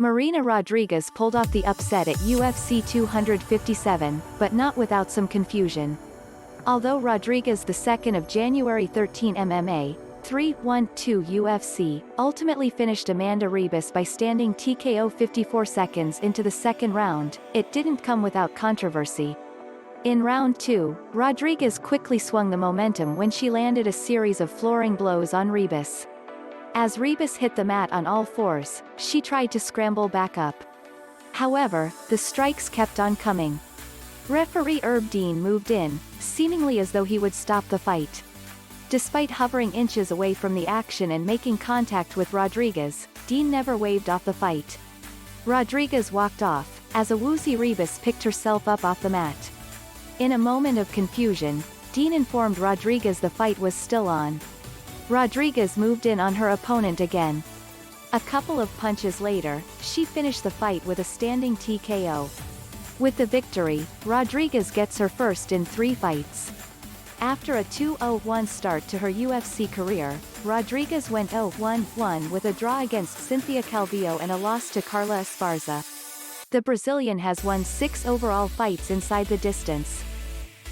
Marina Rodriguez pulled off the upset at UFC 257, but not without some confusion. Although Rodriguez, the 2nd of January 13 MMA, 3-1-2 UFC, ultimately finished Amanda Ribas by standing TKO 54 seconds into the second round, it didn't come without controversy. In round 2, Rodriguez quickly swung the momentum when she landed a series of flooring blows on Ribas. As Ribas hit the mat on all fours, she tried to scramble back up. However, the strikes kept on coming. Referee Herb Dean moved in, seemingly as though he would stop the fight. Despite hovering inches away from the action and making contact with Rodriguez, Dean never waved off the fight. Rodriguez walked off, as a woozy Ribas picked herself up off the mat. In a moment of confusion, Dean informed Rodriguez the fight was still on. Rodriguez moved in on her opponent again. A couple of punches later, she finished the fight with a standing TKO. With the victory, Rodriguez gets her first in 3 fights. After a 2-0-1 start to her UFC career, Rodriguez went 0-1-1 with a draw against Cynthia Calvillo and a loss to Carla Esparza. The Brazilian has won 6 overall fights inside the distance.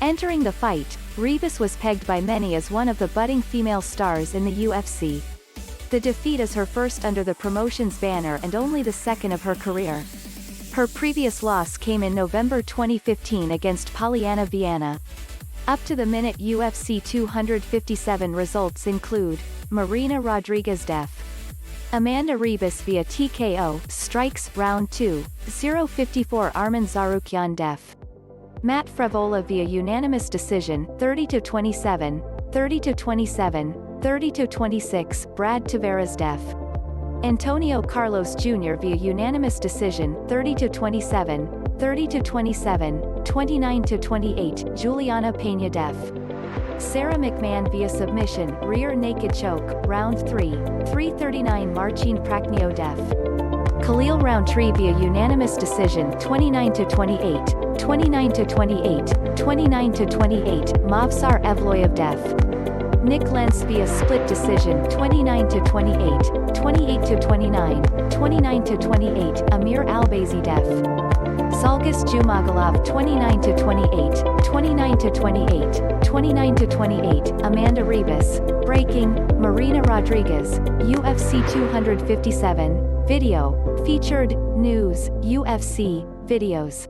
Entering the fight, Ribas was pegged by many as one of the budding female stars in the UFC. The defeat is her first under the promotion's banner and only the 2nd of her career. Her previous loss came in November 2015 against Polyana Viana. Up to the minute UFC 257 results include: Marina Rodriguez def. Amanda Ribas via TKO, strikes, round 2, 0-54 Arman Tsarukyan def. Matt Frevola via unanimous decision, 30-27, 30-27, 30-26, Brad Tavares def. Antonio Carlos Jr. via unanimous decision, 30-27, 30-27, 29-28, Julianna Pena def. Sara McMann via submission, rear naked choke, round 3, 3:39 Marcin Prachnio def. Khalil Rountree via unanimous decision, 29-28, 29-28, 29-28, Movsar Evloev def. Nik Lentz via split decision, 29-28, 28-29, 29-28, Amir Albazi def. Zhalgas Zhumagulov 29-28, 29-28, 29-28, Amanda Ribas, breaking, Marina Rodriguez, UFC 257, video, featured, news, UFC, videos.